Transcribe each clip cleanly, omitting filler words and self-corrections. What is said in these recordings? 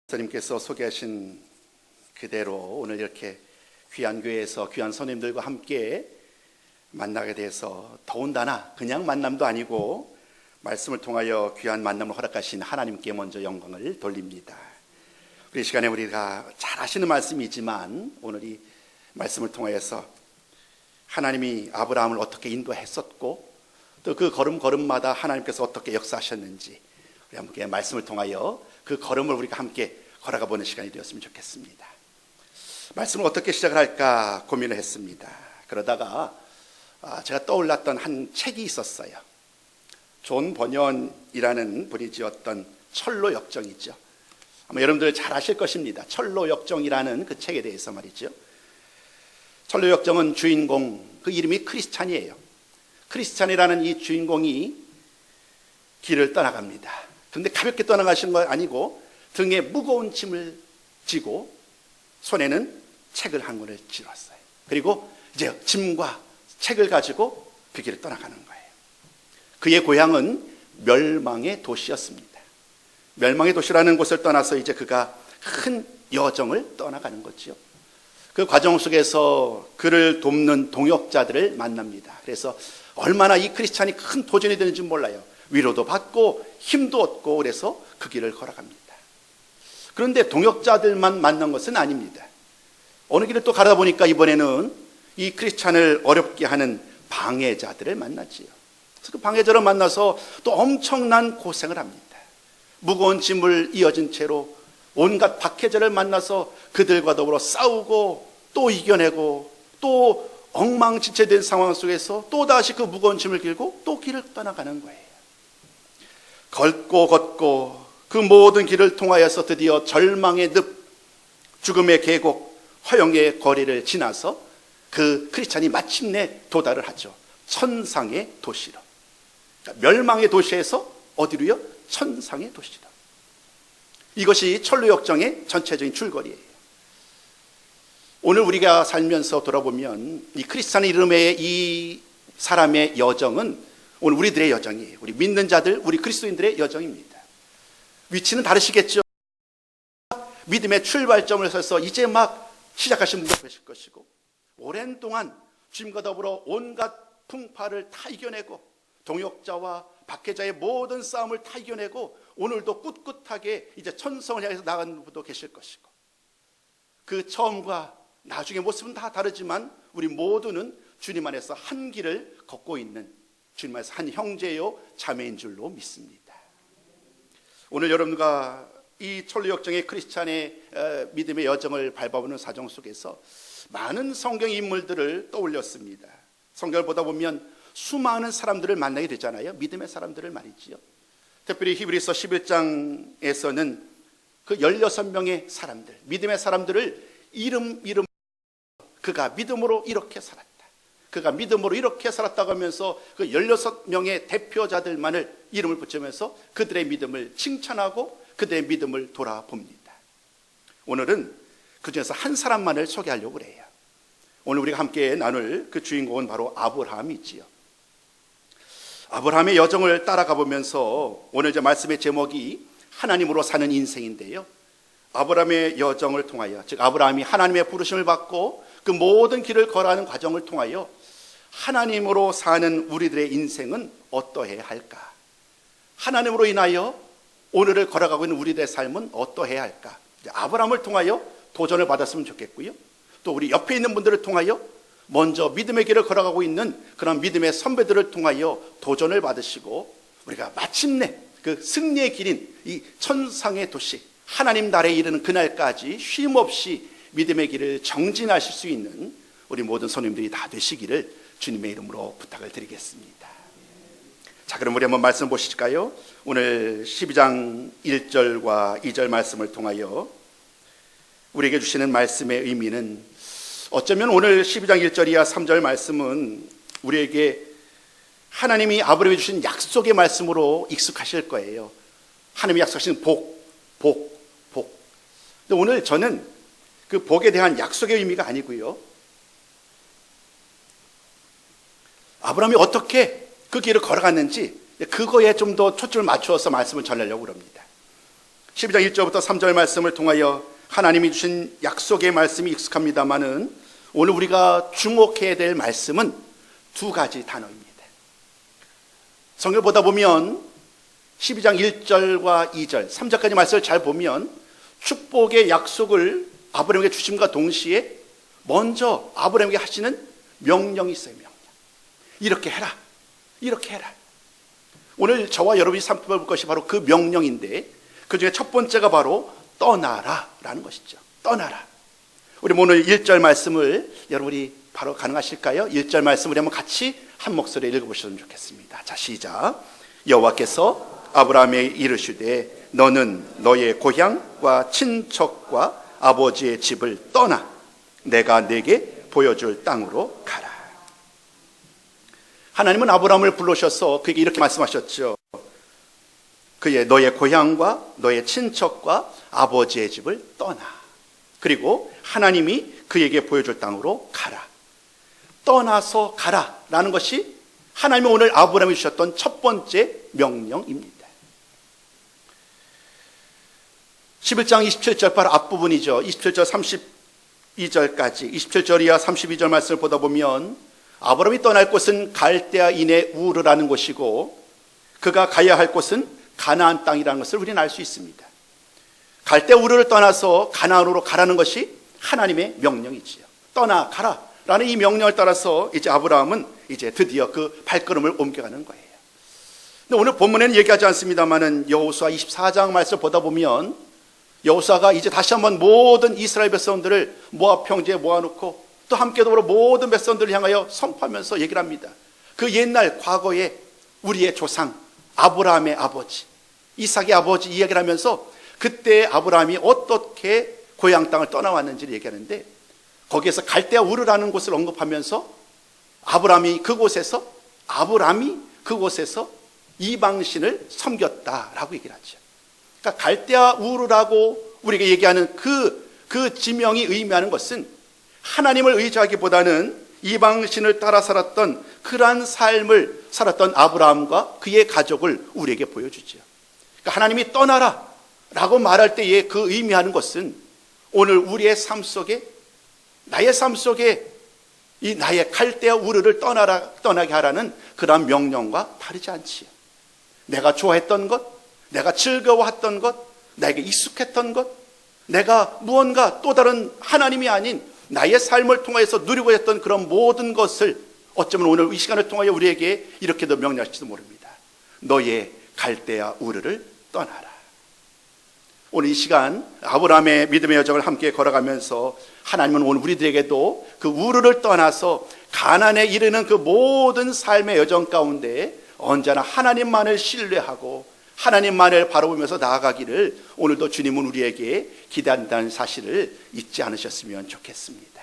목사님께서 소개하신 그대로 오늘 이렇게 귀한 교회에서 귀한 선생님들과 함께 만나게 돼서 더군다나 그냥 만남도 아니고 말씀을 통하여 귀한 만남을 허락하신 하나님께 먼저 영광을 돌립니다. 이 시간에 우리가 잘 아시는 말씀이지만 오늘 이 말씀을 통하여서 하나님이 아브라함을 어떻게 인도했었고 또 그 걸음걸음마다 하나님께서 어떻게 역사하셨는지 우리 함께 말씀을 통하여 그 걸음을 우리가 함께 걸어가 보는 시간이 되었으면 좋겠습니다. 말씀을 어떻게 시작을 할까 고민을 했습니다. 그러다가 제가 떠올랐던 한 책이 있었어요. 존 버년이라는 분이 지었던 철로 역정이죠. 아마 여러분들 잘 아실 것입니다. 철로 역정이라는 그 책에 대해서 말이죠. 철로 역정은 주인공, 그 이름이 크리스찬이에요. 크리스찬이라는 이 주인공이 길을 떠나갑니다. 그런데 가볍게 떠나가신 건 아니고 등에 무거운 짐을 지고 손에는 책을 한 권을 쥐었어요. 그리고 이제 짐과 책을 가지고 그 길을 떠나가는 거예요. 그의 고향은 멸망의 도시였습니다. 멸망의 도시라는 곳을 떠나서 이제 그가 큰 여정을 떠나가는 거죠. 그 과정 속에서 그를 돕는 동역자들을 만납니다. 그래서 얼마나 이 크리스찬이 큰 도전이 되는지 몰라요. 위로도 받고 힘도 얻고 그래서 그 길을 걸어갑니다. 그런데 동역자들만 만난 것은 아닙니다. 어느 길을 또 가다 보니까 이번에는 이 크리스찬을 어렵게 하는 방해자들을 만나지요. 그래서 그 방해자를 만나서 또 엄청난 고생을 합니다. 무거운 짐을 이어진 채로 온갖 박해자를 만나서 그들과 더불어 싸우고 또 이겨내고 또 엉망진창된 상황 속에서 또다시 그 무거운 짐을 길고 또 길을 떠나가는 거예요. 걷고 그 모든 길을 통하여서 드디어 절망의 늪, 죽음의 계곡, 화영의 거리를 지나서 그 크리스찬이 마침내 도달을 하죠. 천상의 도시로. 그러니까 멸망의 도시에서 어디로요? 천상의 도시로. 이것이 철로 역정의 전체적인 줄거리예요. 오늘 우리가 살면서 돌아보면 이 크리스찬의 이름의 이 사람의 여정은 오늘 우리들의 여정이에요. 우리 믿는 자들, 우리 그리스도인들의 여정입니다. 위치는 다르시겠죠. 믿음의 출발점을 서서 이제 막 시작하신 분도 계실 것이고 오랜 동안 주님과 더불어 온갖 풍파를 다 이겨내고 동역자와 박해자의 모든 싸움을 다 이겨내고 오늘도 꿋꿋하게 이제 천성을 향해서 나가는 분도 계실 것이고 그 처음과 나중의 모습은 다 다르지만 우리 모두는 주님 안에서 한 길을 걷고 있는 주님 안에서 한 형제요 자매인 줄로 믿습니다. 오늘 여러분과 이 철로 역정의 크리스찬의 믿음의 여정을 밟아보는 사정 속에서 많은 성경 인물들을 떠올렸습니다. 성경을 보다 보면 수많은 사람들을 만나게 되잖아요. 믿음의 사람들을 말이지요. 특별히 히브리서 11장에서는 그 16명의 사람들, 믿음의 사람들을 이름 그가 믿음으로 이렇게 살았다. 그가 믿음으로 이렇게 살았다고 하면서 그 16명의 대표자들만을 이름을 붙이면서 그들의 믿음을 칭찬하고 그들의 믿음을 돌아봅니다. 오늘은 그 중에서 한 사람만을 소개하려고 해요. 오늘 우리가 함께 나눌 그 주인공은 바로 아브라함이지요. 아브라함의 여정을 따라가 보면서 오늘 제 말씀의 제목이 하나님으로 사는 인생인데요. 아브라함의 여정을 통하여, 즉 아브라함이 하나님의 부르심을 받고 그 모든 길을 걸어가는 과정을 통하여 하나님으로 사는 우리들의 인생은 어떠해야 할까? 하나님으로 인하여 오늘을 걸어가고 있는 우리들의 삶은 어떠해야 할까? 아브라함을 통하여 도전을 받았으면 좋겠고요. 또 우리 옆에 있는 분들을 통하여 먼저 믿음의 길을 걸어가고 있는 그런 믿음의 선배들을 통하여 도전을 받으시고 우리가 마침내 그 승리의 길인 이 천상의 도시 하나님 나라에 이르는 그날까지 쉼없이 믿음의 길을 정진하실 수 있는 우리 모든 선생님들이 다 되시기를 주님의 이름으로 부탁을 드리겠습니다. 자, 그럼 우리 한번 말씀 보실까요? 오늘 12장 1절과 2절 말씀을 통하여 우리에게 주시는 말씀의 의미는 어쩌면 오늘 12장 1절이야 3절 말씀은 우리에게 하나님이 아브라함에 주신 약속의 말씀으로 익숙하실 거예요. 하나님이 약속하신 복. 근데 오늘 저는 그 복에 대한 약속의 의미가 아니고요. 아브라함이 어떻게 그 길을 걸어갔는지 그거에 좀 더 초점을 맞추어서 말씀을 전하려고 합니다. 12장 1절부터 3절 말씀을 통하여 하나님이 주신 약속의 말씀이 익숙합니다마는 오늘 우리가 주목해야 될 말씀은 두 가지 단어입니다. 성경을 보다 보면 12장 1절과 2절, 3절까지 말씀을 잘 보면 축복의 약속을 아브라함에게 주심과 동시에 먼저 아브라함에게 하시는 명령이 있어요. 명령. 이렇게 해라. 이렇게 해라. 오늘 저와 여러분이 살펴볼 것이 바로 그 명령인데 그 중에 첫 번째가 바로 떠나라 라는 것이죠. 떠나라. 우리 오늘 1절 말씀을 여러분이 바로 가능하실까요? 1절 말씀 우리 한번 같이 한 목소리에 읽어보시면 좋겠습니다. 자, 시작. 여호와께서 아브라함에 이르시되 너는 너의 고향과 친척과 아버지의 집을 떠나 내가 네게 보여줄 땅으로 가라. 하나님은 아브라함을 불러셔서 그에게 이렇게 말씀하셨죠. 너의 고향과 너의 친척과 아버지의 집을 떠나. 그리고 하나님이 그에게 보여줄 땅으로 가라. 떠나서 가라라는 것이 하나님이 오늘 아브라함에 주셨던 첫 번째 명령입니다. 11장 27절 바로 앞부분이죠. 27절 32절까지 27절 이하 32절 말씀을 보다 보면 아브라함이 떠날 곳은 갈대아인의 우르라는 곳이고 그가 가야 할 곳은 가나안 땅이라는 것을 우리는 알 수 있습니다. 갈대아 우르를 떠나서 가나안으로 가라는 것이 하나님의 명령이지요. 떠나 가라라는 이 명령을 따라서 이제 아브라함은 이제 드디어 그 발걸음을 옮겨가는 거예요. 근데 오늘 본문에는 얘기하지 않습니다만은 여호수아 24장 말씀을 보다 보면 여호수아가 이제 다시 한번 모든 이스라엘 백성들을 모압 평지에 모아놓고 또 함께 더불어 모든 백성들을 향하여 선포하면서 얘기를 합니다. 그 옛날 과거에 우리의 조상 아브라함의 아버지 이삭의 아버지 이야기를 하면서 그때 아브라함이 어떻게 고향 땅을 떠나왔는지를 얘기하는데 거기에서 갈대아 우르라는 곳을 언급하면서 아브라함이 그곳에서 이방신을 섬겼다라고 얘기를 하죠. 그러니까 갈대아 우르라고 우리가 얘기하는 그 지명이 의미하는 것은 하나님을 의지하기보다는 이방신을 따라 살았던 그러한 삶을 살았던 아브라함과 그의 가족을 우리에게 보여주죠. 그러니까 하나님이 떠나라 라고 말할 때에 그 의미하는 것은 오늘 우리의 삶 속에 나의 삶 속에 이 나의 갈대아 우르를 떠나게 하라는 그러한 명령과 다르지 않지요. 내가 좋아했던 것, 내가 즐거워했던 것, 나에게 익숙했던 것, 내가 무언가 또 다른 하나님이 아닌 나의 삶을 통해서 누리고 했던 그런 모든 것을 어쩌면 오늘 이 시간을 통하여 우리에게 이렇게도 명령할지도 모릅니다. 너의 갈대아 우르를 떠나라. 오늘 이 시간 아브라함의 믿음의 여정을 함께 걸어가면서 하나님은 오늘 우리들에게도 그 우르를 떠나서 가나안에 이르는 그 모든 삶의 여정 가운데 언제나 하나님만을 신뢰하고 하나님만을 바라보면서 나아가기를 오늘도 주님은 우리에게 기다린다는 사실을 잊지 않으셨으면 좋겠습니다.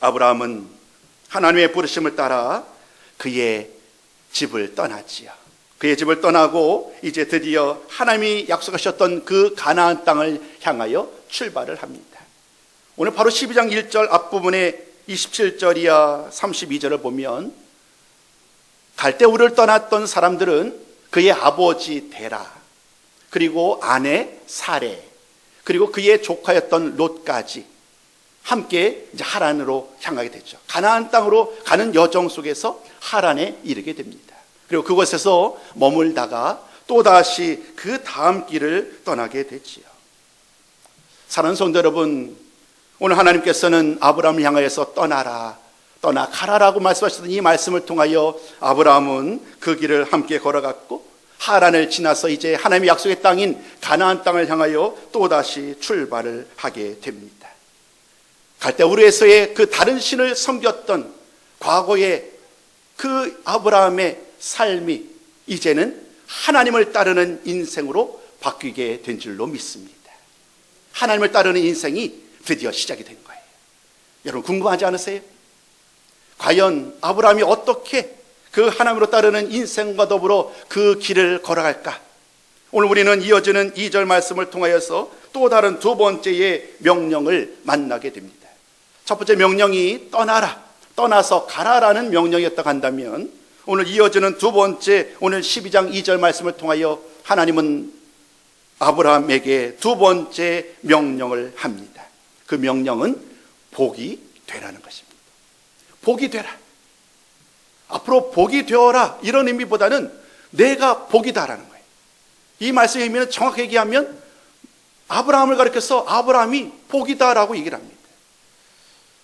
아브라함은 하나님의 부르심을 따라 그의 집을 떠났지요. 그의 집을 떠나고 이제 드디어 하나님이 약속하셨던 그 가나안 땅을 향하여 출발을 합니다. 오늘 바로 12장 1절 앞부분에 27절 이하 32절을 보면 갈대아 우르를 떠났던 사람들은 그의 아버지 데라, 그리고 아내 사레, 그리고 그의 조카였던 롯까지 함께 이제 하란으로 향하게 되죠. 가나안 땅으로 가는 여정 속에서 하란에 이르게 됩니다. 그리고 그곳에서 머물다가 또다시 그 다음 길을 떠나게 되지요. 사랑하는 성도 여러분, 오늘 하나님께서는 아브라함을 향하여서 떠나가라라고 말씀하셨던 이 말씀을 통하여 아브라함은 그 길을 함께 걸어갔고 하란을 지나서 이제 하나님의 약속의 땅인 가나안 땅을 향하여 또다시 출발을 하게 됩니다. 갈대아 우르에서의 그 다른 신을 섬겼던 과거의 그 아브라함의 삶이 이제는 하나님을 따르는 인생으로 바뀌게 된 줄로 믿습니다. 하나님을 따르는 인생이 드디어 시작이 된 거예요. 여러분 궁금하지 않으세요? 과연 아브라함이 어떻게 그 하나님으로 따르는 인생과 더불어 그 길을 걸어갈까? 오늘 우리는 이어지는 2절 말씀을 통하여서 또 다른 두 번째의 명령을 만나게 됩니다. 첫 번째 명령이 떠나서 가라라는 명령이었다고 한다면 오늘 이어지는 두 번째 오늘 12장 2절 말씀을 통하여 하나님은 아브라함에게 두 번째 명령을 합니다. 그 명령은 복이 되라는 것입니다. 복이 되라. 앞으로 복이 되어라, 이런 의미보다는 내가 복이다라는 거예요. 이 말씀의 의미는 정확하게 얘기하면 아브라함을 가리켜서 아브라함이 복이다라고 얘기를 합니다.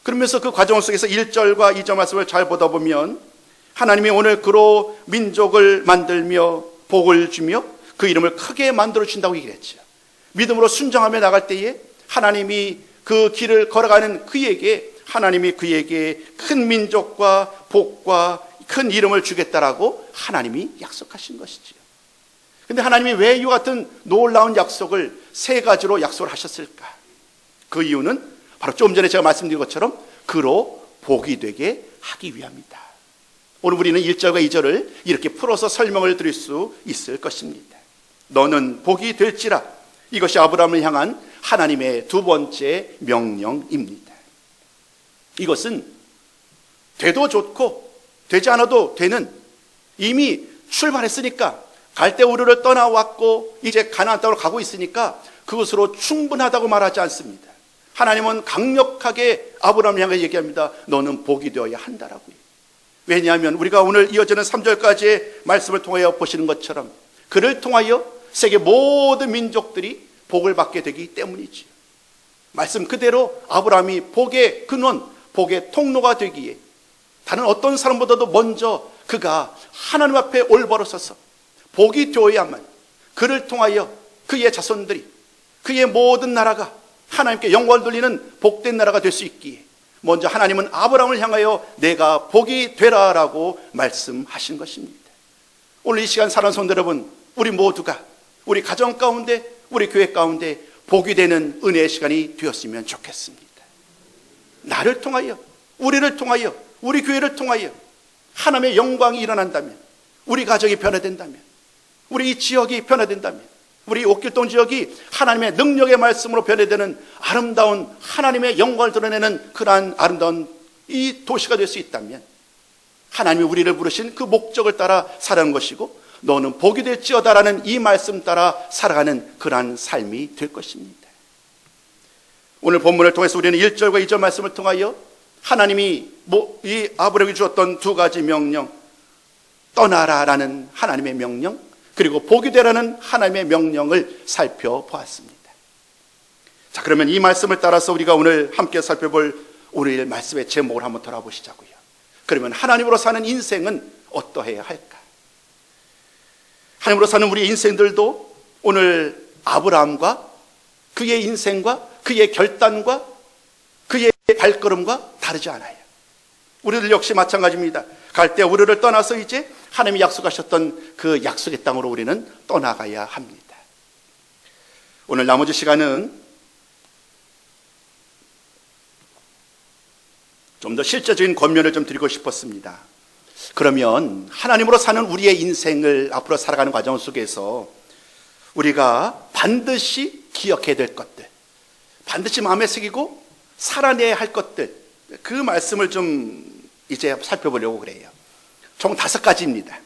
그러면서 그 과정 속에서 1절과 2절 말씀을 잘 보다 보면 하나님이 오늘 그로 민족을 만들며 복을 주며 그 이름을 크게 만들어 준다고 얘기를 했죠. 믿음으로 순종하며 나갈 때에 하나님이 그 길을 걸어가는 그에게, 하나님이 그에게 큰 민족과 복과 큰 이름을 주겠다라고 하나님이 약속하신 것이지요. 근데 하나님이 왜 이와 같은 놀라운 약속을 세 가지로 약속을 하셨을까? 그 이유는 바로 좀 전에 제가 말씀드린 것처럼 그로 복이 되게 하기 위함이다. 오늘 우리는 1절과 2절을 이렇게 풀어서 설명을 드릴 수 있을 것입니다. 너는 복이 될지라. 이것이 아브라함을 향한 하나님의 두 번째 명령입니다. 이것은 돼도 좋고 되지 않아도 되는, 이미 출발했으니까 갈대 우르를 떠나왔고 이제 가나안 땅으로 가고 있으니까 그것으로 충분하다고 말하지 않습니다. 하나님은 강력하게 아브라함을 향해 얘기합니다. 너는 복이 되어야 한다라고요. 왜냐하면 우리가 오늘 이어지는 3절까지의 말씀을 통하여 보시는 것처럼 그를 통하여 세계 모든 민족들이 복을 받게 되기 때문이지요. 말씀 그대로 아브라함이 복의 근원, 복의 통로가 되기에 다른 어떤 사람보다도 먼저 그가 하나님 앞에 올바로 서서 복이 되어야만 그를 통하여 그의 자손들이, 그의 모든 나라가 하나님께 영광을 돌리는 복된 나라가 될 수 있기에 먼저 하나님은 아브라함을 향하여 내가 복이 되라라고 말씀하신 것입니다. 오늘 이 시간 사랑하는 성도 여러분, 우리 모두가 우리 가정 가운데, 우리 교회 가운데 복이 되는 은혜의 시간이 되었으면 좋겠습니다. 나를 통하여, 우리를 통하여, 우리 교회를 통하여 하나님의 영광이 일어난다면, 우리 가정이 변화된다면, 우리 이 지역이 변화된다면, 우리 옥길동 지역이 하나님의 능력의 말씀으로 변화되는 아름다운 하나님의 영광을 드러내는 그러한 아름다운 이 도시가 될 수 있다면 하나님이 우리를 부르신 그 목적을 따라 살아가는 것이고 너는 복이 될지어다라는 이 말씀 따라 살아가는 그러한 삶이 될 것입니다. 오늘 본문을 통해서 우리는 1절과 2절 말씀을 통하여 하나님이 이 아브라함에게 주었던 두 가지 명령, 떠나라라는 하나님의 명령, 그리고 복이 되라는 하나님의 명령을 살펴보았습니다. 자, 그러면 이 말씀을 따라서 우리가 오늘 함께 살펴볼 오늘 말씀의 제목을 한번 돌아보시자고요. 그러면 하나님으로 사는 인생은 어떠해야 할까? 하나님으로 사는 우리의 인생들도 오늘 아브라함과 그의 인생과 그의 결단과 그의 발걸음과 다르지 않아요. 우리들 역시 마찬가지입니다. 갈대 우르를 떠나서 이제 하나님이 약속하셨던 그 약속의 땅으로 우리는 떠나가야 합니다. 오늘 나머지 시간은 좀 더 실제적인 권면을 좀 드리고 싶었습니다. 그러면 하나님으로 사는 우리의 인생을 앞으로 살아가는 과정 속에서 우리가 반드시 기억해야 될 것들, 반드시 마음에 새기고 살아내야 할 것들, 그 말씀을 좀 이제 살펴보려고 그래요. 총 5가지입니다.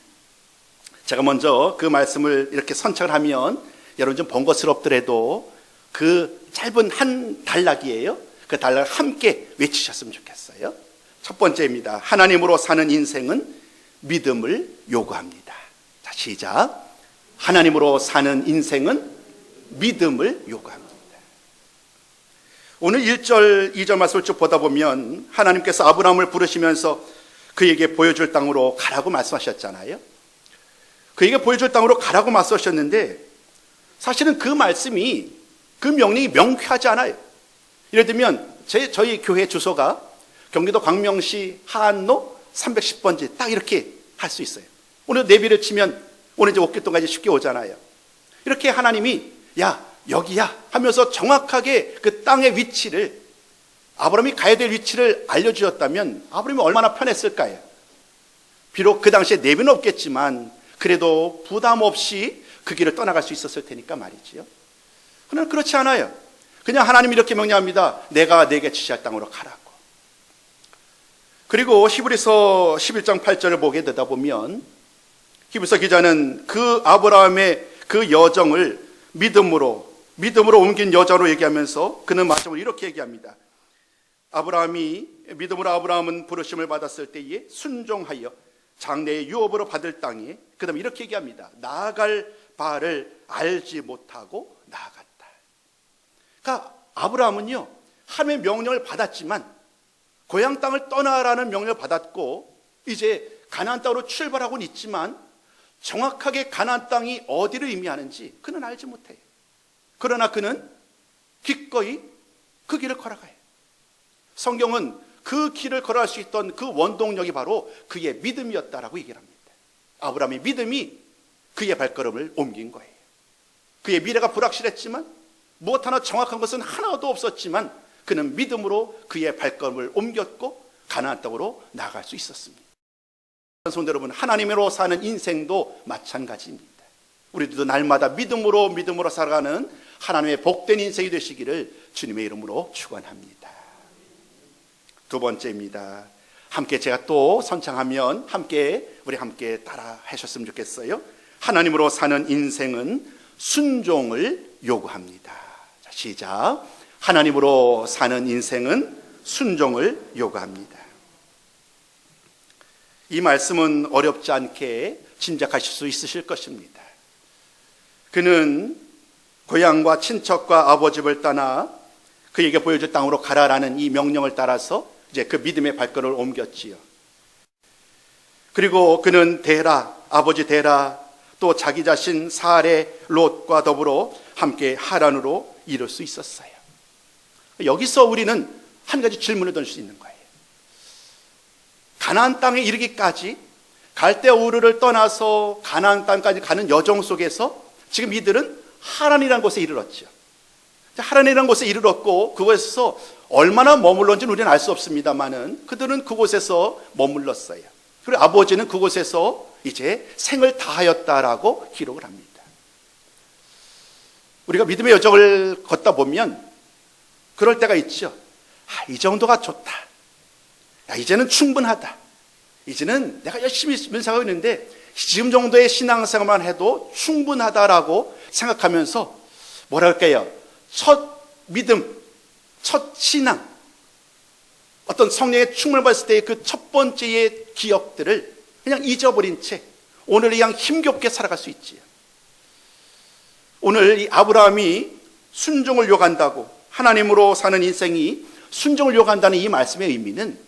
제가 먼저 그 말씀을 이렇게 선창을 하면 여러분 좀 번거스럽더라도 그 짧은 한 단락이에요. 그 단락을 함께 외치셨으면 좋겠어요. 첫 번째입니다. 하나님으로 사는 인생은 믿음을 요구합니다. 자, 시작. 하나님으로 사는 인생은 믿음을 요구합니다. 오늘 1절, 2절 말씀을 쭉 보다 보면 하나님께서 아브라함을 부르시면서 그에게 보여줄 땅으로 가라고 말씀하셨잖아요. 그에게 보여줄 땅으로 가라고 말씀하셨는데 사실은 그 말씀이, 그 명령이 명쾌하지 않아요. 예를 들면 저희 교회 주소가 경기도 광명시 하안로 310번지 딱 이렇게 할 수 있어요. 오늘 내비를 치면 오늘 이제 옥길동까지 쉽게 오잖아요. 이렇게 하나님이 야 여기야 하면서 정확하게 그 땅의 위치를, 아브라함이 가야 될 위치를 알려주셨다면 아브라함이 얼마나 편했을까요? 비록 그 당시에 내비는 없겠지만 그래도 부담 없이 그 길을 떠나갈 수 있었을 테니까 말이지요. 그러나 그렇지 않아요. 그냥 하나님이 이렇게 명령합니다. 내가 내게 지시할 땅으로 가라고. 그리고 히브리서 11장 8절을 보게 되다 보면 히브리서 기자는 그 아브라함의 그 여정을 믿음으로 옮긴 여자로 얘기하면서 그는 마지막으로 이렇게 얘기합니다. 아브라함은 부르심을 받았을 때에 순종하여 장래의 유업으로 받을 땅에, 그 다음에 이렇게 얘기합니다. 나아갈 바를 알지 못하고 나아갔다. 그러니까 아브라함은요, 하나님의 명령을 받았지만 고향 땅을 떠나라는 명령을 받았고 이제 가나안 땅으로 출발하고는 있지만 정확하게 가나안 땅이 어디를 의미하는지 그는 알지 못해요. 그러나 그는 기꺼이 그 길을 걸어가요. 성경은 그 길을 걸어갈 수 있던 그 원동력이 바로 그의 믿음이었다라고 얘기를 합니다. 아브라함의 믿음이 그의 발걸음을 옮긴 거예요. 그의 미래가 불확실했지만 무엇 하나 정확한 것은 하나도 없었지만 그는 믿음으로 그의 발걸음을 옮겼고 가나안 땅으로 나아갈 수 있었습니다. 성도 여러분, 하나님으로 사는 인생도 마찬가지입니다. 우리들도 날마다 믿음으로 살아가는 하나님의 복된 인생이 되시기를 주님의 이름으로 축원합니다. 두 번째입니다. 함께 제가 또 선창하면 우리 함께 따라 하셨으면 좋겠어요. 하나님으로 사는 인생은 순종을 요구합니다. 자, 시작. 하나님으로 사는 인생은 순종을 요구합니다. 이 말씀은 어렵지 않게 짐작하실 수 있으실 것입니다. 그는 고향과 친척과 아버지를 떠나 그에게 보여줄 땅으로 가라라는 이 명령을 따라서 이제 그 믿음의 발걸음을 옮겼지요. 그리고 그는 아버지 데라, 또 자기 자신 사레 롯과 더불어 함께 하란으로 이룰 수 있었어요. 여기서 우리는 한 가지 질문을 던질 수 있는 거예요. 가나안 땅에 이르기까지 갈대우르를 떠나서 가나안 땅까지 가는 여정 속에서 지금 이들은 하란이라는 곳에 이르렀죠. 하란이라는 곳에 이르렀고 그곳에서 얼마나 머물렀는지는 우리는 알 수 없습니다만은 그들은 그곳에서 머물렀어요. 그리고 아버지는 그곳에서 이제 생을 다하였다라고 기록을 합니다. 우리가 믿음의 여정을 걷다 보면 그럴 때가 있죠. 이 정도가 좋다. 이제는 충분하다. 이제는 내가 열심히 민사하고 있는데 지금 정도의 신앙생활만 해도 충분하다라고 생각하면서 뭐랄까요? 첫 믿음, 첫 신앙, 어떤 성령의 충만을 받았을 때의 그 첫 번째의 기억들을 그냥 잊어버린 채 오늘 그냥 힘겹게 살아갈 수 있지요. 오늘 이 아브라함이 순종을 요구한다고, 하나님으로 사는 인생이 순종을 요구한다는 이 말씀의 의미는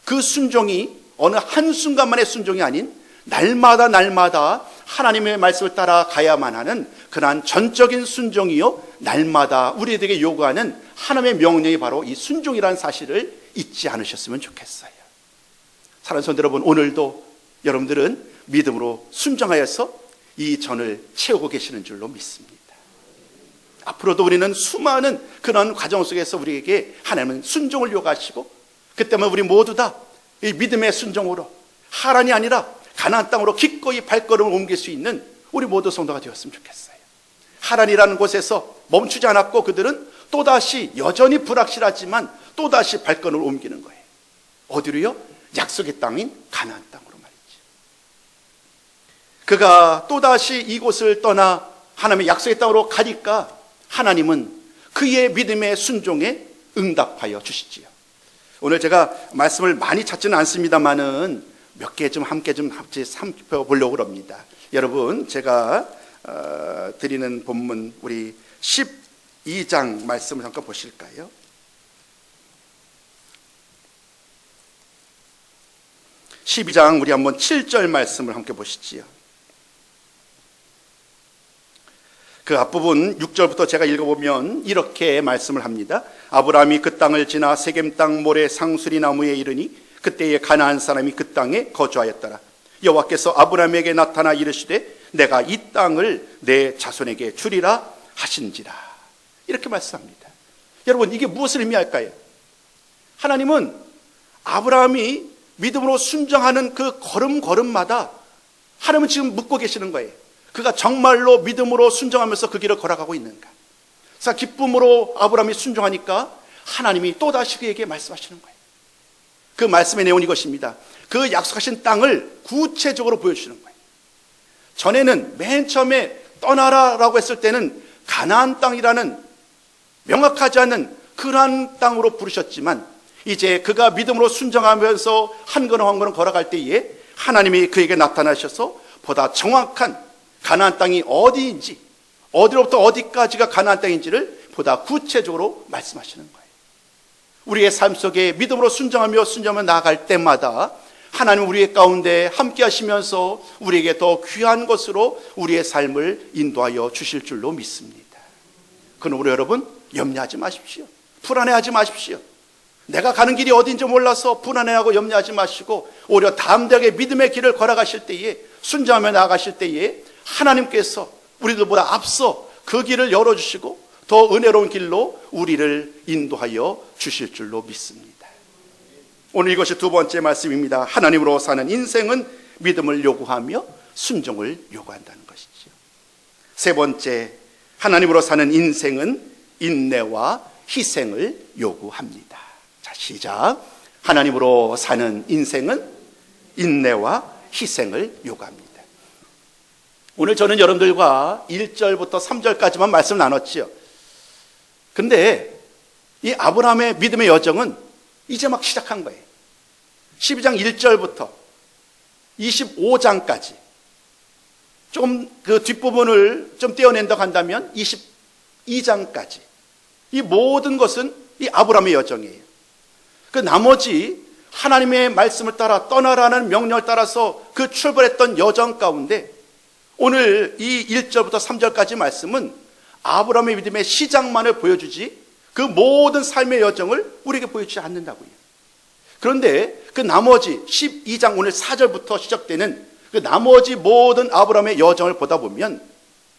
그 순종이 어느 한순간만의 순종이 아닌 날마다 하나님의 말씀을 따라가야만 하는 그러한 전적인 순종이요, 날마다 우리에게 요구하는 하나님의 명령이 바로 이 순종이라는 사실을 잊지 않으셨으면 좋겠어요. 사랑하는 성도 여러분, 오늘도 여러분들은 믿음으로 순종하여서 이 전을 채우고 계시는 줄로 믿습니다. 앞으로도 우리는 수많은 그런 과정 속에서 우리에게 하나님은 순종을 요구하시고, 그 때문에 우리 모두 다 이 믿음의 순종으로 하란이 아니라 가나안 땅으로 기꺼이 발걸음을 옮길 수 있는 우리 모두 성도가 되었으면 좋겠어요. 하란이라는 곳에서 멈추지 않았고 그들은 또다시 여전히 불확실하지만 또다시 발걸음을 옮기는 거예요. 어디로요? 약속의 땅인 가나안 땅으로 말이죠. 그가 또다시 이곳을 떠나 하나님의 약속의 땅으로 가니까 하나님은 그의 믿음의 순종에 응답하여 주시지요. 오늘 제가 말씀을 많이 찾지는 않습니다만은 몇 개 좀 함께 살펴보려고 합니다. 여러분, 제가 드리는 본문 우리 12장 말씀을 잠깐 보실까요? 12장 우리 한번 7절 말씀을 함께 보시지요. 그 앞부분 6절부터 제가 읽어보면 이렇게 말씀을 합니다. 아브라함이 그 땅을 지나 세겜 땅 모래 상수리 나무에 이르니 그때에 가나안 사람이 그 땅에 거주하였더라. 여호와께서 아브라함에게 나타나 이르시되 내가 이 땅을 내 자손에게 주리라 하신지라. 이렇게 말씀합니다. 여러분, 이게 무엇을 의미할까요? 하나님은 아브라함이 믿음으로 순종하는 그 걸음마다 하나님은 지금 묻고 계시는 거예요. 그가 정말로 믿음으로 순종하면서 그 길을 걸어가고 있는가? 그래서 기쁨으로 아브라함이 순종하니까 하나님이 또다시 그에게 말씀하시는 거예요. 그 말씀의 내용은 이것입니다. 그 약속하신 땅을 구체적으로 보여주시는 거예요. 전에는 맨 처음에 떠나라라고 했을 때는 가나안 땅이라는 명확하지 않은 그러한 땅으로 부르셨지만, 이제 그가 믿음으로 순종하면서 한 걸음 한 걸음 걸어갈 때에 하나님이 그에게 나타나셔서 보다 정확한 가나안 땅이 어디인지, 어디로부터 어디까지가 가나안 땅인지를 보다 구체적으로 말씀하시는 거예요. 우리의 삶 속에 믿음으로 순종하며 나아갈 때마다 하나님 우리의 가운데 함께 하시면서 우리에게 더 귀한 것으로 우리의 삶을 인도하여 주실 줄로 믿습니다. 그러므로 여러분, 염려하지 마십시오. 불안해하지 마십시오. 내가 가는 길이 어딘지 몰라서 불안해하고 염려하지 마시고, 오히려 담대하게 믿음의 길을 걸어가실 때에, 순종하며 나아가실 때에 하나님께서 우리들보다 앞서 그 길을 열어주시고 더 은혜로운 길로 우리를 인도하여 주실 줄로 믿습니다. 오늘 이것이 두 번째 말씀입니다. 하나님으로 사는 인생은 믿음을 요구하며 순종을 요구한다는 것이죠. 세 번째, 하나님으로 사는 인생은 인내와 희생을 요구합니다. 자, 시작. 하나님으로 사는 인생은 인내와 희생을 요구합니다. 오늘 저는 여러분들과 1절부터 3절까지만 말씀 나눴지요. 근데 이 아브라함의 믿음의 여정은 이제 막 시작한 거예요. 12장 1절부터 25장까지 좀 그 뒷부분을 좀 떼어낸다고 한다면 22장까지 이 모든 것은 이 아브라함의 여정이에요. 그 나머지 하나님의 말씀을 따라 떠나라는 명령을 따라서 그 출발했던 여정 가운데 오늘 이 1절부터 3절까지 말씀은 아브라함의 믿음의 시작만을 보여주지 그 모든 삶의 여정을 우리에게 보여주지 않는다고요. 그런데 그 나머지 12장 오늘 4절부터 시작되는 그 나머지 모든 아브라함의 여정을 보다 보면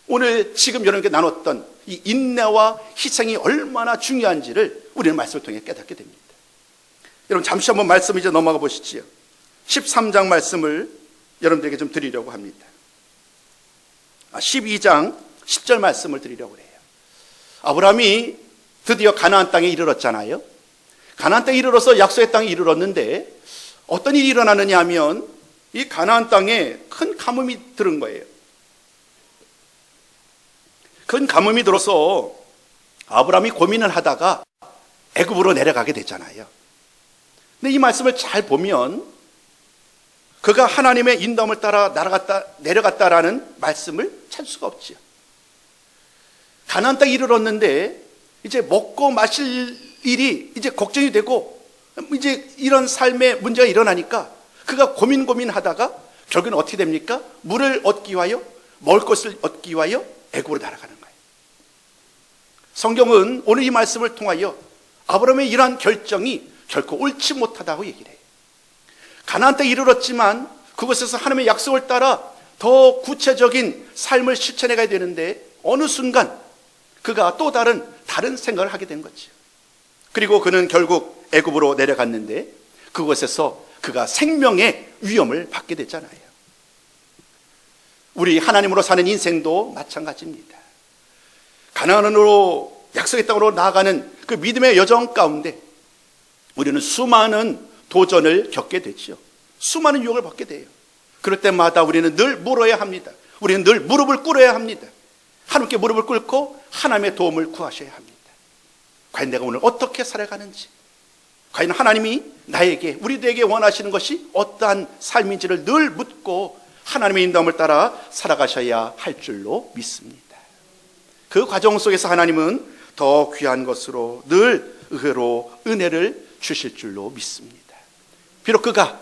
오늘 지금 여러분께 나눴던 이 인내와 희생이 얼마나 중요한지를 우리는 말씀을 통해 깨닫게 됩니다. 여러분 잠시 한번 말씀 이제 넘어가 보시지요. 13장 말씀을 여러분들에게 좀 드리려고 합니다. 12장 10절 말씀을 드리려고 해요. 아브라함이 드디어 가나안 땅에 이르렀잖아요. 가나안 땅에 이르러서 약속의 땅에 이르렀는데 어떤 일이 일어나느냐 하면 이 가나안 땅에 큰 가뭄이 들은 거예요. 큰 가뭄이 들어서 아브라함이 고민을 하다가 애굽으로 내려가게 됐잖아요. 근데 이 말씀을 잘 보면 그가 하나님의 인도함을 따라 내려갔다라는 말씀을 찾을 수가 없지요. 가나안 땅에 이르렀는데 이제 먹고 마실 일이 이제 걱정이 되고 이제 이런 삶의 문제가 일어나니까 그가 고민하다가 결국은 어떻게 됩니까? 물을 얻기 위하여 먹을 것을 얻기 위하여 애굽으로 날아가는 거예요. 성경은 오늘 이 말씀을 통하여 아브라함의 이러한 결정이 결코 옳지 못하다고 얘기를 해요. 가나안 땅에 이르렀지만 그곳에서 하나님의 약속을 따라 더 구체적인 삶을 실천해 가야 되는데 어느 순간 그가 또 다른 생각을 하게 된 거죠. 그리고 그는 결국 애굽으로 내려갔는데 그곳에서 그가 생명의 위험을 받게 됐잖아요. 우리 하나님으로 사는 인생도 마찬가지입니다. 가나안으로 약속의 땅으로 나아가는 그 믿음의 여정 가운데 우리는 수많은 도전을 겪게 되죠. 수많은 유혹을 받게 돼요. 그럴 때마다 우리는 늘 물어야 합니다. 우리는 늘 무릎을 꿇어야 합니다. 하나님께 무릎을 꿇고 하나님의 도움을 구하셔야 합니다. 과연 내가 오늘 어떻게 살아가는지, 과연 하나님이 나에게, 우리들에게 원하시는 것이 어떠한 삶인지를 늘 묻고 하나님의 인도함을 따라 살아가셔야 할 줄로 믿습니다. 그 과정 속에서 하나님은 더 귀한 것으로 늘 의로 은혜를 주실 줄로 믿습니다. 비록 그가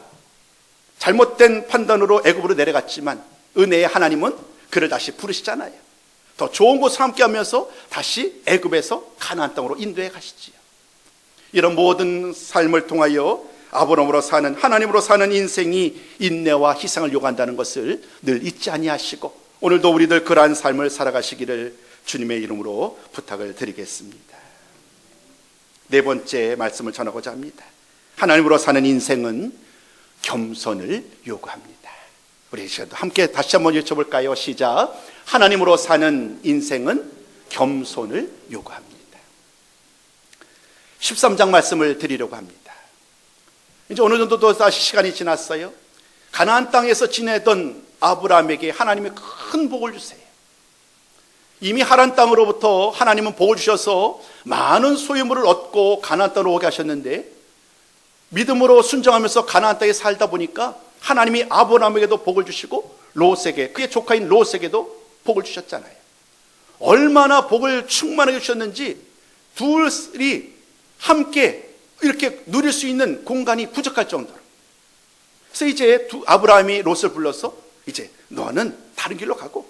잘못된 판단으로 애굽으로 내려갔지만 은혜의 하나님은 그를 다시 부르시잖아요. 더 좋은 곳을 함께하면서 다시 애굽에서 가나안 땅으로 인도해 가시지요. 이런 모든 삶을 통하여 아브라함으로 사는, 하나님으로 사는 인생이 인내와 희생을 요구한다는 것을 늘 잊지 아니하시고 오늘도 우리들 그러한 삶을 살아가시기를 주님의 이름으로 부탁을 드리겠습니다. 네 번째 말씀을 전하고자 합니다. 하나님으로 사는 인생은 겸손을 요구합니다. 우리 함께 다시 한번 외쳐볼까요? 시작. 하나님으로 사는 인생은 겸손을 요구합니다. 13장 말씀을 드리려고 합니다. 이제 어느 정도 또 다시 시간이 지났어요. 가나안 땅에서 지내던 아브라함에게 하나님이 큰 복을 주세요. 이미 하란 땅으로부터 하나님은 복을 주셔서 많은 소유물을 얻고 가나안 땅으로 오게 하셨는데, 믿음으로 순종하면서 가나안 땅에 살다 보니까 하나님이 아브라함에게도 복을 주시고 롯에게, 그의 조카인 롯에게도 복을 주셨잖아요. 얼마나 복을 충만하게 주셨는지 둘이 함께 이렇게 누릴 수 있는 공간이 부족할 정도로. 그래서 이제 아브라함이 롯을 불러서 이제 너는 다른 길로 가고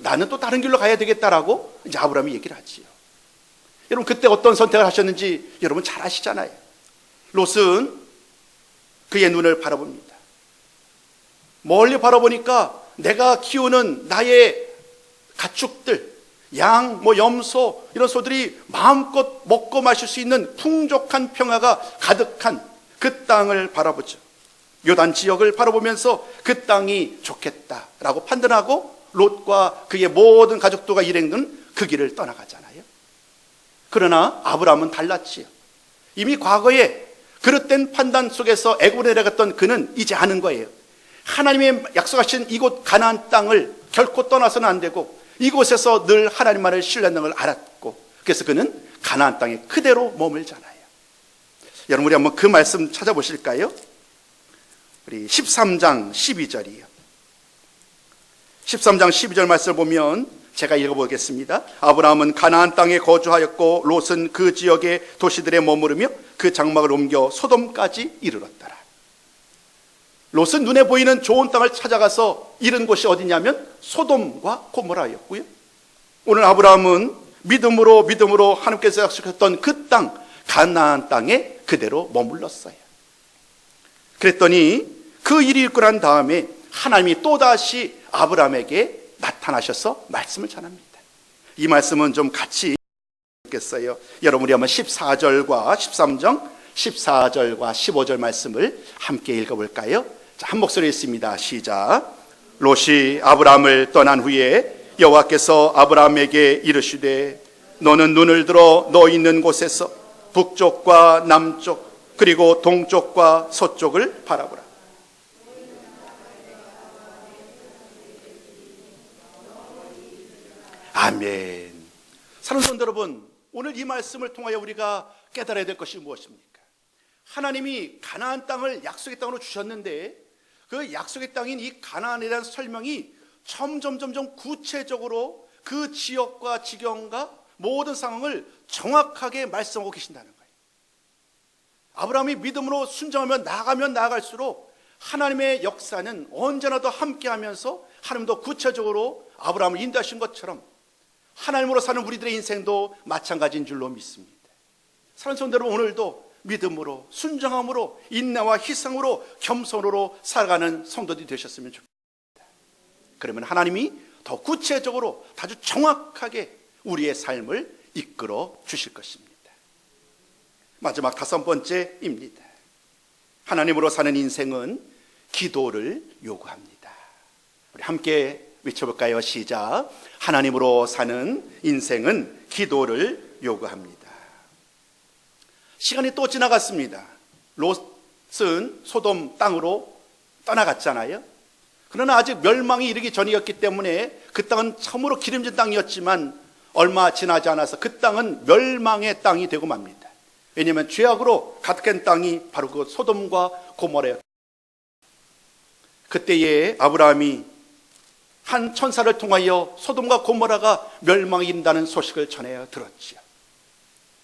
나는 또 다른 길로 가야 되겠다라고 이제 아브라함이 얘기를 하지요. 여러분, 그때 어떤 선택을 하셨는지 여러분 잘 아시잖아요. 롯은 그의 눈을 바라봅니다. 멀리 바라보니까 내가 키우는 나의 가축들, 양, 염소, 이런 소들이 마음껏 먹고 마실 수 있는 풍족한 평화가 가득한 그 땅을 바라보죠. 요단 지역을 바라보면서 그 땅이 좋겠다라고 판단하고 롯과 그의 모든 가족들과 일행은 그 길을 떠나가잖아요. 그러나 아브라함은 달랐지요. 이미 과거에 그릇된 판단 속에서 애굽으로 내려갔던 그는 이제 아는 거예요. 하나님의 약속하신 이곳 가나안 땅을 결코 떠나서는 안 되고 이곳에서 늘 하나님만을 신뢰하는 걸 알았고, 그래서 그는 가나안 땅에 그대로 머물잖아요. 여러분, 우리 한번 그 말씀 찾아보실까요? 우리 13장 12절이요. 13장 12절 말씀을 보면 제가 읽어보겠습니다. 아브라함은 가나안 땅에 거주하였고 롯은 그 지역의 도시들에 머무르며 그 장막을 옮겨 소돔까지 이르렀더라. 롯은 눈에 보이는 좋은 땅을 찾아가서 이른 곳이 어디냐면 소돔과 고모라였고요. 오늘 아브라함은 믿음으로 하나님께서 약속했던 그 땅, 가나안 땅에 그대로 머물렀어요. 그랬더니 그 일이 있고 난 다음에 하나님이 또다시 아브라함에게 나타나셔서 말씀을 전합니다. 이 말씀은 좀 같이 읽겠어요. 여러분, 우리 한번 14절과 13장 14절과 15절 말씀을 함께 읽어볼까요? 자, 한 목소리 있습니다. 시작. 롯이 아브라함을 떠난 후에 여호와께서 아브라함에게 이르시되 너는 눈을 들어 너 있는 곳에서 북쪽과 남쪽 그리고 동쪽과 서쪽을 바라보라. 아멘. 사랑하는 성도 여러분, 오늘 이 말씀을 통하여 우리가 깨달아야 될 것이 무엇입니까? 하나님이 가나안 땅을 약속의 땅으로 주셨는데 그 약속의 땅인 이 가나안에 대한 설명이 점점 구체적으로 그 지역과 지경과 모든 상황을 정확하게 말씀하고 계신다는 거예요. 아브라함이 믿음으로 순종하며 나아가면 나아갈수록 하나님의 역사는 언제나 더 함께하면서 하나님도 구체적으로 아브라함을 인도하신 것처럼 하나님으로 사는 우리들의 인생도 마찬가지인 줄로 믿습니다. 사랑하는 성도 여러분, 오늘도 믿음으로 순종함으로 인내와 희생으로 겸손으로 살아가는 성도들이 되셨으면 좋겠습니다. 그러면 하나님이 더 구체적으로 아주 정확하게 우리의 삶을 이끌어 주실 것입니다. 마지막 5번째입니다. 하나님으로 사는 인생은 기도를 요구합니다. 우리 함께 외쳐볼까요? 시작. 하나님으로 사는 인생은 기도를 요구합니다. 시간이 또 지나갔습니다. 롯은 소돔 땅으로 떠나갔잖아요. 그러나 아직 멸망이 이르기 전이었기 때문에 그 땅은 참으로 기름진 땅이었지만 얼마 지나지 않아서 그 땅은 멸망의 땅이 되고 맙니다. 왜냐하면 죄악으로 가득한 땅이 바로 그 소돔과 고모라였습니다. 그때에 아브라함이 한 천사를 통하여 소돔과 고모라가 멸망에 이른다는 소식을 전해 들었지요.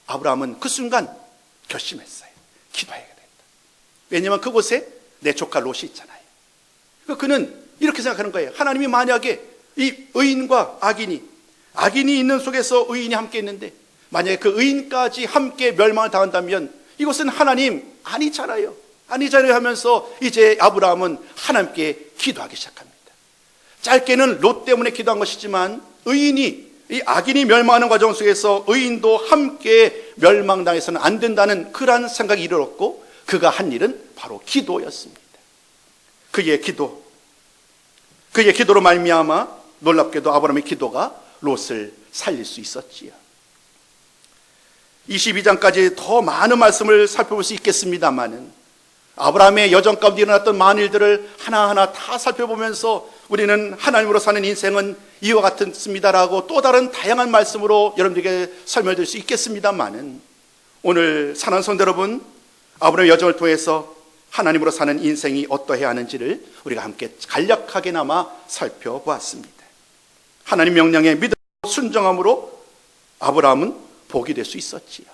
아브라함은 그 순간 결심했어요. 기도해야겠다. 왜냐하면 그곳에 내 조카 롯이 있잖아요. 그는 이렇게 생각하는 거예요. 하나님이 만약에 이 의인과 악인이 있는 속에서 의인이 함께 있는데 만약에 그 의인까지 함께 멸망을 당한다면 이것은 하나님 아니잖아요 하면서 이제 아브라함은 하나님께 기도하기 시작합니다. 짧게는 롯 때문에 기도한 것이지만 이 악인이 멸망하는 과정 속에서 의인도 함께 멸망당해서는 안 된다는 그러한 생각이 이르렀고 그가 한 일은 바로 기도였습니다. 그의 기도로 말미암아 놀랍게도 아브라함의 기도가 롯을 살릴 수 있었지요. 22장까지 더 많은 말씀을 살펴볼 수 있겠습니다만은 아브라함의 여정 가운데 일어났던 많은 일들을 하나하나 다 살펴보면서 우리는 하나님으로 사는 인생은 이와 같습니다라고 또 다른 다양한 말씀으로 여러분들에게 설명드릴 수 있겠습니다만은, 오늘 사랑하는 성도 여러분, 아브라함의 여정을 통해서 하나님으로 사는 인생이 어떠해야 하는지를 우리가 함께 간략하게나마 살펴보았습니다. 하나님 명령에 믿음으로 순종함으로 아브라함은 복이 될 수 있었지요.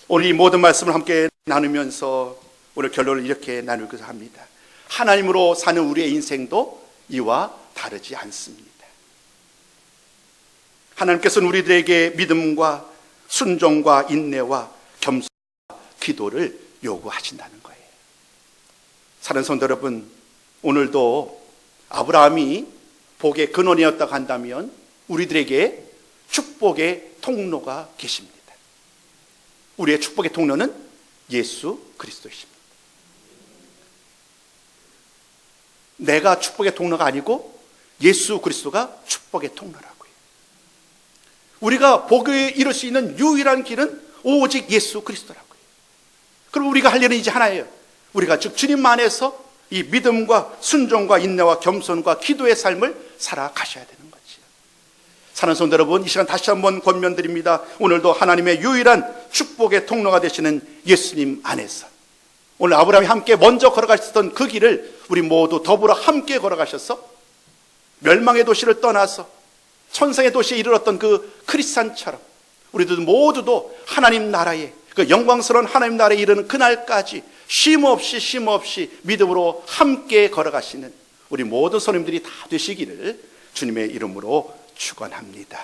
오늘 이 모든 말씀을 함께 나누면서 오늘 결론을 이렇게 나누고자 합니다. 하나님으로 사는 우리의 인생도 이와 다르지 않습니다. 하나님께서는 우리들에게 믿음과 순종과 인내와 겸손과 기도를 요구하신다는 거예요. 사랑하는 성도 여러분, 오늘도 아브라함이 복의 근원이었다고 한다면 우리들에게 축복의 통로가 계십니다. 우리의 축복의 통로는 예수 그리스도이십니다. 내가 축복의 통로가 아니고 예수 그리스도가 축복의 통로라고요. 우리가 복을 이룰 수 있는 유일한 길은 오직 예수 그리스도라고요. 그럼 우리가 할 일은 이제 하나예요. 우리가 즉 주님 안에서 이 믿음과 순종과 인내와 겸손과 기도의 삶을 살아가셔야 되는 거지요. 사랑하는 성도 여러분, 이 시간 다시 한번 권면드립니다. 오늘도 하나님의 유일한 축복의 통로가 되시는 예수님 안에서, 오늘 아브라함이 함께 먼저 걸어가셨던 그 길을 우리 모두 더불어 함께 걸어가셔서 멸망의 도시를 떠나서 천상의 도시에 이르렀던 그 크리스찬처럼 우리들 모두도 하나님 나라에, 그 영광스러운 하나님 나라에 이르는 그날까지 쉼없이 믿음으로 함께 걸어가시는 우리 모든 성도님들이 다 되시기를 주님의 이름으로 축원합니다.